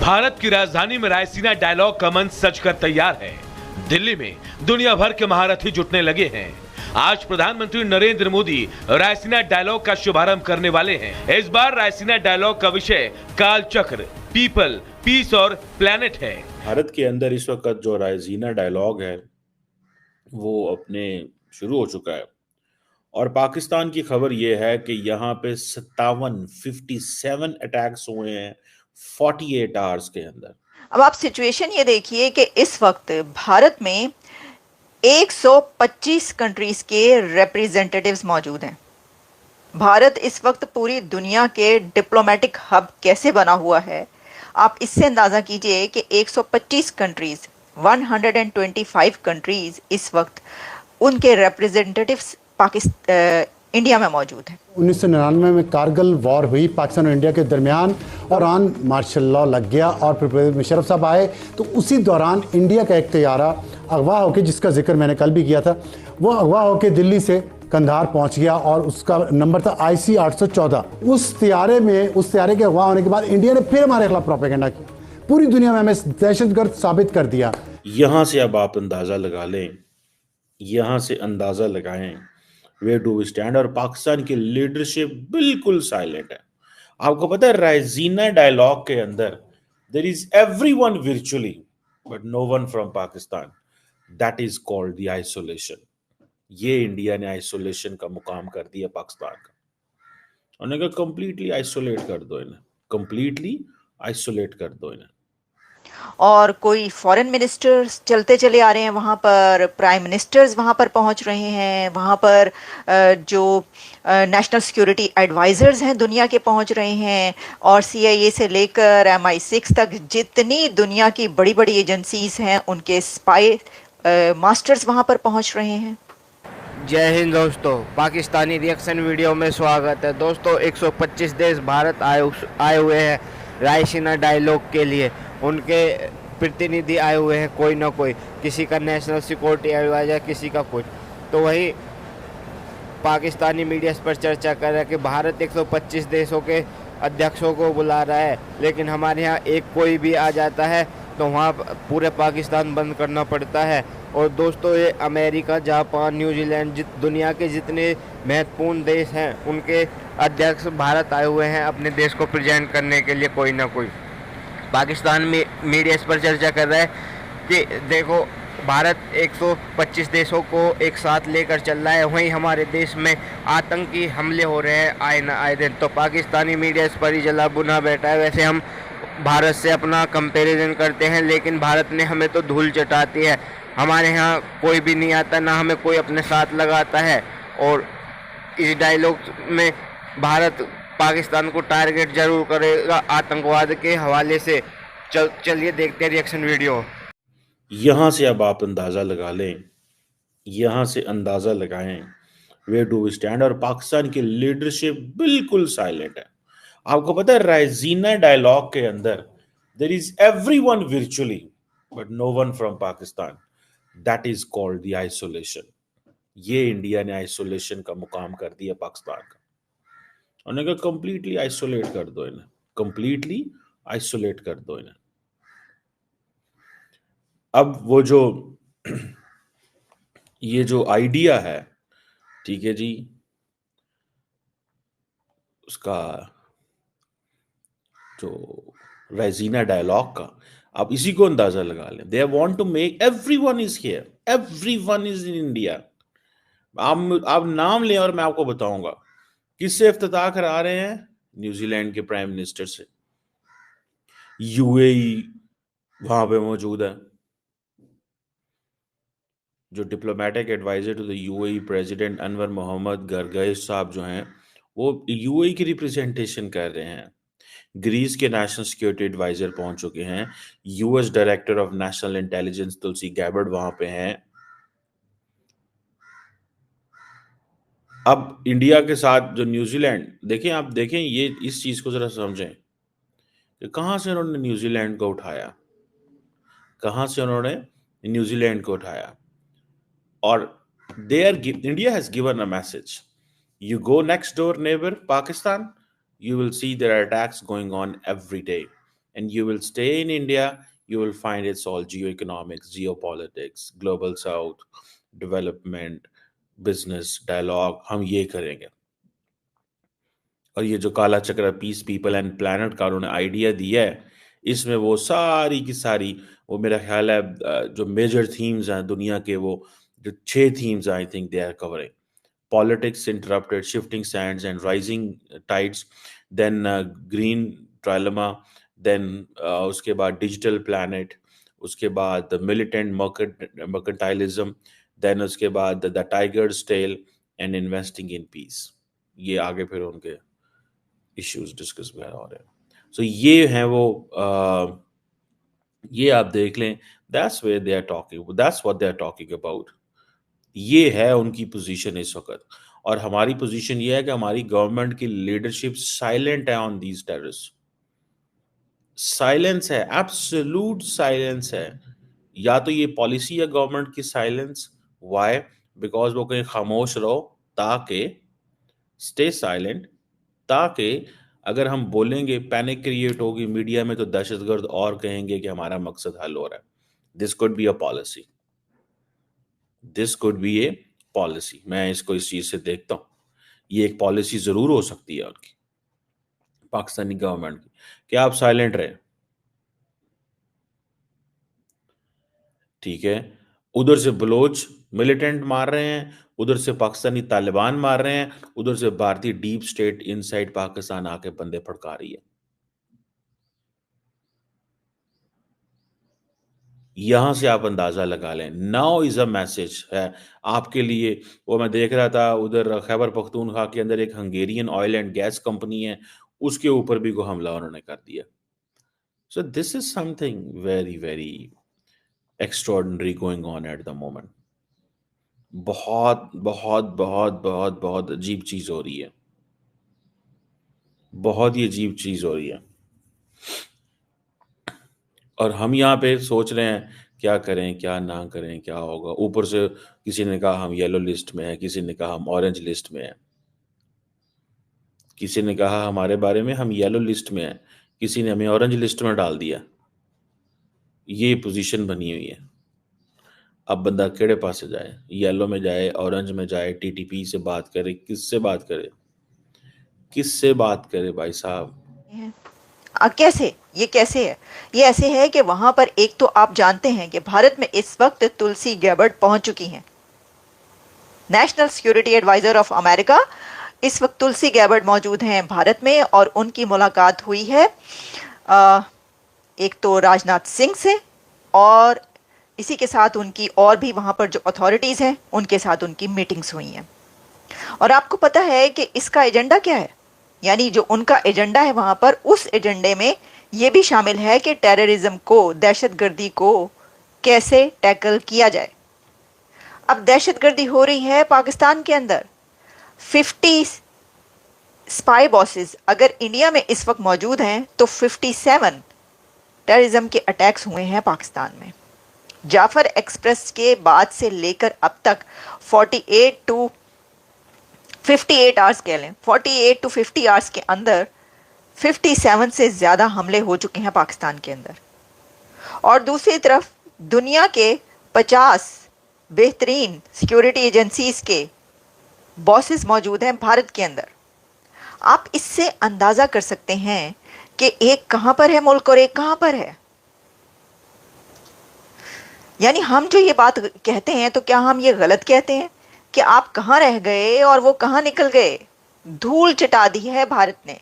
भारत की राजधानी में रायसीना डायलॉग का मंच सज कर तैयार है। दिल्ली में दुनिया भर के महारथी जुटने लगे हैं। आज प्रधानमंत्री नरेंद्र मोदी रायसीना डायलॉग का शुभारंभ करने वाले हैं। इस बार रायसीना डायलॉग का विषय काल चक्र, पीपल, पीस और प्लेनेट है। भारत के अंदर इस वक्त जो रायसीना डायलॉग है वो अपने शुरू हो चुका है और पाकिस्तान की खबर यह है कि यहाँ पे 57 अटैक्स हुए हैं 48 आवर्स के अंदर। अब आप सिचुएशन ये देखिए कि इस वक्त भारत में 125 कंट्रीज के रिप्रेजेंटेटिव्स मौजूद हैं। भारत इस वक्त पूरी दुनिया के डिप्लोमेटिक हब कैसे बना हुआ है, आप इससे अंदाज़ा कीजिए कि 125 कंट्रीज, 125 कंट्रीज इस वक्त उनके रिप्रेजेंटेटिव्स इंडिया में मौजूद हैं। 1999 में कारगिल वॉर हुई पाकिस्तान और इंडिया के दरमियान और आन मार्शल लॉ लग गया और फिर मुशर्रफ साहब आए तो उसी दौरान इंडिया का एक तैयारा अगवा होकर, जिसका जिक्र मैंने कल भी किया था, वो अगवा होकर दिल्ली से कंधार पहुंच गया और उसका नंबर था IC 814। उस तैयारे के अगवा होने के बाद इंडिया ने फिर हमारे खिलाफ प्रोपेगेंडा किया, पूरी दुनिया में हमें दहशतगर्द साबित कर दिया। यहाँ से अब आप अंदाजा लगा लें, यहाँ से अंदाजा लगाएं वे डू वी स्टैंड। और पाकिस्तान की लीडरशिप बिल्कुल साइलेंट है। आपको पता है रायसीना डायलॉग के अंदर there is everyone virtually but no one from Pakistan. That is called the isolation. ये इंडिया ने आइसोलेशन का मुकाम कर दिया पाकिस्तान का। उन्होंने कहा कंप्लीटली आइसोलेट कर दो इन्हें, कंप्लीटली आइसोलेट कर दो इन्हें। और कोई फॉरेन मिनिस्टर्स चलते चले आ रहे हैं वहाँ पर, प्राइम मिनिस्टर्स वहाँ पर पहुँच रहे हैं, वहाँ पर जो नेशनल सिक्योरिटी एडवाइज़र्स हैं दुनिया के पहुँच रहे हैं, और CIA से लेकर MI6 तक जितनी दुनिया की बड़ी बड़ी एजेंसीज हैं उनके स्पाई मास्टर्स वहाँ पर पहुँच रहे हैं। जय हिंद दोस्तों, पाकिस्तानी रिएक्शन वीडियो में स्वागत है। दोस्तों 125 देश भारत आए हुए हैं रायसीना डायलॉग के लिए। उनके प्रतिनिधि आए हुए हैं, कोई ना कोई, किसी का नेशनल सिक्योरिटी एडवाइजर, किसी का कुछ। तो वही पाकिस्तानी मीडिया पर चर्चा कर रहा है कि भारत 125 देशों के अध्यक्षों को बुला रहा है, लेकिन हमारे यहाँ एक कोई भी आ जाता है तो वहाँ पूरे पाकिस्तान बंद करना पड़ता है। और दोस्तों ये अमेरिका, जापान, न्यूजीलैंड, दुनिया के जितने महत्वपूर्ण देश हैं उनके अध्यक्ष भारत आए हुए हैं अपने देश को प्रेजेंट करने के लिए, कोई ना कोई। पाकिस्तान में मीडिया इस पर चर्चा कर रहा है कि देखो भारत 125 देशों को एक साथ लेकर चल रहा है, वहीं हमारे देश में आतंकी हमले हो रहे हैं आए दिन। तो पाकिस्तानी मीडिया इस पर ही जला बुना बैठा है। वैसे हम भारत से अपना कंपैरिजन करते हैं, लेकिन भारत ने हमें तो धूल चटाती है। हमारे यहाँ कोई भी नहीं आता, ना हमें कोई अपने साथ लगाता है। और इस डायलॉग में भारत पाकिस्तान को टारगेट जरूर करेगा आतंकवाद के हवाले से। चलिए देखते हैं रिएक्शन वीडियो। यहाँ से अब आप अंदाजा लगा लें, यहाँ से अंदाजा लगाएं वे डू वी स्टैंड। और पाकिस्तान की लीडरशिप बिल्कुल साइलेंट है। आपको पता है रायसीना डायलॉग के अंदर there is everyone virtually but no one from Pakistan. That is called the isolation. ये इंडिया ने आइसोलेशन का मुकाम कर दिया पाकिस्तान का। उन्होंने कहा कंप्लीटली आइसोलेट कर दो इन्हें, कंप्लीटली आइसोलेट कर दो इन्हें। अब वो जो ये जो आइडिया है, ठीक है जी, उसका जो रायसीना डायलॉग का, आप इसी को अंदाजा लगा लें। They want to make everyone is here, everyone is in India. आप नाम लें और मैं आपको बताऊंगा किससे इफ्तिताह करा रहे हैं। न्यूजीलैंड के प्राइम मिनिस्टर से। UAE वहां पे मौजूद है। जो diplomatic adviser to the UAE president Anwar Mohammed Gargash साहब जो हैं वो UAE की रिप्रेजेंटेशन कर रहे हैं। ग्रीस के नेशनल सिक्योरिटी एडवाइजर पहुंच चुके हैं। US director of national intelligence Tulsi Gabbard वहां पे हैं। अब इंडिया के साथ जो न्यूजीलैंड, देखें, आप देखें ये, इस चीज को जरा समझें कि कहां से उन्होंने न्यूजीलैंड को उठाया, कहां से उन्होंने न्यूजीलैंड को उठाया। और India has given a message, you go next door neighbor Pakistan, you will see there are attacks going on every day and you will stay in India, you will find it's all geoeconomics, geopolitics, global south, development, business, dialogue, हम ये करेंगे। और ये जो काला चक्र piece people and planet का उन्होंने आइडिया दिया है, इसमें वो सारी की सारी, वो मेरा ख्याल है जो मेजर थीम्स हैं दुनिया के, वो जो 6 themes I think they are covering: politics interrupted, shifting sands and rising tides, then green trilemma, then उसके बाद डिजिटल प्लैनेट, उसके बाद मिलिटेंट मर्केंटाइलिज्म, देन उसके बाद the tiger's tale and investing in peace. ये आगे फिर उनके इश्यूज डिस्कस वगैरह हो रहे हैं। सो ये हैं वो ये आप देख लें, that's where they are talking, that's what they are talking about. ये है उनकी पोजीशन इस वक्त। और हमारी पोजीशन ये है कि हमारी गवर्नमेंट की लीडरशिप साइलेंट है ऑन दीज टेररिस्ट। साइलेंस है, एब्सोल्यूट साइलेंस है। या तो ये पॉलिसी है गवर्नमेंट की साइलेंस, व्हाई? बिकॉज वो कहीं खामोश रहो, ताकि स्टे साइलेंट, ताकि अगर हम बोलेंगे पैनिक क्रिएट होगी मीडिया में, तो दहशतगर्द और कहेंगे कि हमारा मकसद हल हो रहा है। This could be a policy, this could be A policy. मैं इसको इस चीज से देखता हूं, ये एक पॉलिसी जरूर हो सकती है उनकी, पाकिस्तानी गवर्नमेंट की, कि आप साइलेंट रहे। ठीक है, उधर से बलोच मिलिटेंट मार रहे हैं, उधर से पाकिस्तानी तालिबान मार रहे हैं, उधर से भारतीय डीप स्टेट इनसाइड पाकिस्तान आके बंदे फड़का रही है। यहां से आप अंदाजा लगा लें, नाउ इज अ मैसेज है आपके लिए। वो मैं देख रहा था उधर खैबर पख्तूनख्वा के अंदर एक Hungarian oil and gas company है, उसके ऊपर भी को हमला उन्होंने कर दिया। So this is something very very extraordinary going on at the moment. बहुत बहुत बहुत बहुत बहुत अजीब चीज हो रही है, बहुत ही अजीब चीज हो रही है। और हम यहाँ पे सोच रहे हैं क्या करें क्या ना करें, क्या होगा। ऊपर से किसी ने कहा हम येलो लिस्ट में हैं, किसी ने कहा हम ऑरेंज लिस्ट में हैं, किसी ने कहा हमारे बारे में हम येलो लिस्ट में हैं, किसी ने हमें ऑरेंज लिस्ट में डाल दिया। ये पोजीशन बनी हुई है। अब बंदा केड़े पास से जाए, येलो में जाए, ऑरेंज में जाए, टीटीपी से बात करे, किससे बात करे, किससे बात करे भाई साहब। कैसे ये कैसे है? ये ऐसे है कि वहां पर एक तो आप जानते हैं कि भारत में इस वक्त तुलसी गैबर्ड पहुंच चुकी हैं, national security adviser of America. इस वक्त तुलसी गैबर्ड मौजूद हैं भारत में और उनकी मुलाकात हुई है एक तो राजनाथ सिंह से, और इसी के साथ उनकी और भी वहां पर जो अथॉरिटीज़ हैं उनके साथ उनकी मीटिंग्स हुई हैं। और आपको पता है कि इसका एजेंडा क्या है, यानी जो उनका एजेंडा है वहां पर, उस एजेंडे में ये भी शामिल है कि टेररिज्म को, दहशतगर्दी को कैसे टैकल किया जाए। अब दहशतगर्दी हो रही है पाकिस्तान के अंदर। 50 स्पाई बॉसेस अगर इंडिया में इस वक्त मौजूद हैं तो 57 टेररिज्म के अटैक्स हुए हैं पाकिस्तान में। जाफर एक्सप्रेस के बाद से लेकर अब तक 48 टू 58 आवर्स कह लें, 48 टू 50 आवर्स के अंदर 57 से ज़्यादा हमले हो चुके हैं पाकिस्तान के अंदर। और दूसरी तरफ दुनिया के 50 बेहतरीन सिक्योरिटी एजेंसीज के बॉसेस मौजूद हैं भारत के अंदर। आप इससे अंदाज़ा कर सकते हैं कि एक कहाँ पर है मुल्क और एक कहाँ पर है। यानी हम जो ये बात कहते हैं तो क्या हम ये गलत कहते हैं कि आप कहाँ रह गए और वो कहाँ निकल गए? धूल चटा दी है भारत ने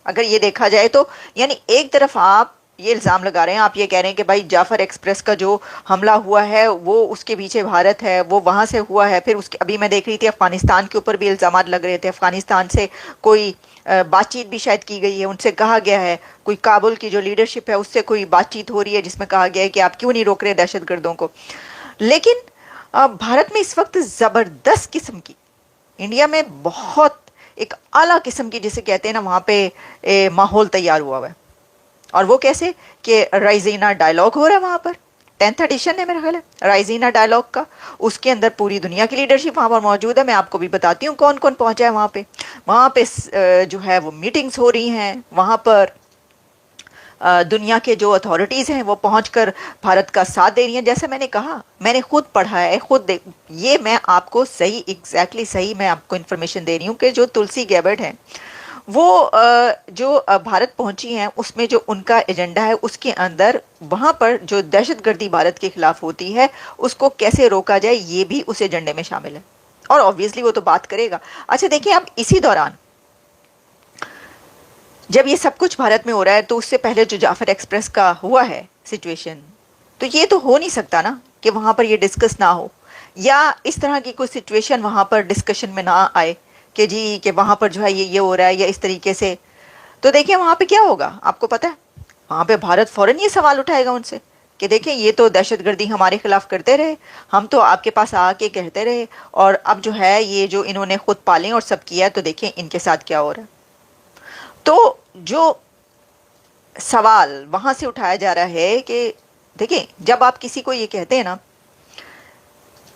अगर ये देखा जाए तो। यानी एक तरफ आप ये इल्ज़ाम लगा रहे हैं, आप ये कह रहे हैं कि भाई जाफर एक्सप्रेस का जो हमला हुआ है वो उसके पीछे भारत है, वो वहाँ से हुआ है। फिर उसके अभी मैं देख रही थी अफ़गानिस्तान के ऊपर भी इल्ज़ाम लग रहे थे, अफ़गानिस्तान से कोई बातचीत भी शायद की गई है, उनसे कहा गया है, कोई काबुल की जो लीडरशिप है उससे कोई बातचीत हो रही है जिसमें कहा गया है कि आप क्यों नहीं रोक रहे दहशतगर्दों को। लेकिन भारत में इस वक्त ज़बरदस्त किस्म की, इंडिया में बहुत एक आला किस्म की जिसे कहते हैं ना, वहाँ पे माहौल तैयार हुआ है। और वो कैसे कि राइजीना डायलॉग हो रहा है वहाँ पर, 10th एडिशन है मेरा ख्याल है राइजीना डायलॉग का। उसके अंदर पूरी दुनिया की लीडरशिप वहाँ पर मौजूद है। मैं आपको भी बताती हूँ कौन कौन पहुँचा है वहाँ पे। वहाँ पे जो है वो मीटिंग्स हो रही हैं, वहाँ पर दुनिया के जो अथॉरिटीज़ हैं वो पहुंचकर भारत का साथ दे रही हैं। जैसे मैंने कहा, मैंने खुद पढ़ा है, खुद देख, ये मैं आपको सही एग्जैक्टली सही मैं आपको इन्फॉर्मेशन दे रही हूँ कि जो तुलसी गैबर्ट हैं वो जो भारत पहुंची हैं उसमें जो उनका एजेंडा है उसके अंदर वहाँ पर जो दहशतगर्दी भारत के खिलाफ होती है उसको कैसे रोका जाए ये भी उस एजेंडे में शामिल है, और ऑब्वियसली वो तो बात करेगा। अच्छा देखिए, अब इसी दौरान जब ये सब कुछ भारत में हो रहा है तो उससे पहले जो जाफर एक्सप्रेस का हुआ है सिचुएशन, तो ये तो हो नहीं सकता ना कि वहाँ पर ये डिस्कस ना हो या इस तरह की कोई सिचुएशन वहाँ पर डिस्कशन में ना आए कि जी कि वहाँ पर जो है ये हो रहा है या इस तरीके से। तो देखिए वहाँ पे क्या होगा आपको पता है, वहाँ पे भारत फौरन ये सवाल उठाएगा उनसे कि देखिए ये तो दहशतगर्दी हमारे खिलाफ करते रहे, हम तो आपके पास आके कहते रहे, और अब जो है ये जो इन्होंने खुद पाले और सब किया, तो देखिए इनके साथ क्या हो रहा है। तो जो सवाल वहां से उठाया जा रहा है कि देखिए जब आप किसी को ये कहते हैं ना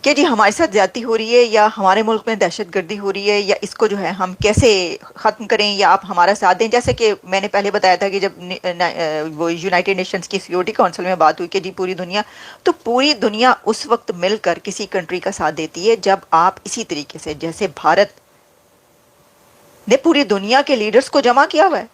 कि जी हमारे साथ ज्यादती हो रही है या हमारे मुल्क में दहशतगर्दी हो रही है या इसको जो है हम कैसे ख़त्म करें या आप हमारा साथ दें, जैसे कि मैंने पहले बताया था कि जब वो यूनाइटेड नेशंस की सिक्योरिटी काउंसिल में बात हुई कि जी पूरी दुनिया उस वक्त मिलकर किसी कंट्री का साथ देती है जब आप इसी तरीके से, जैसे भारत ने पूरी दुनिया के लीडर्स को जमा किया हुआ है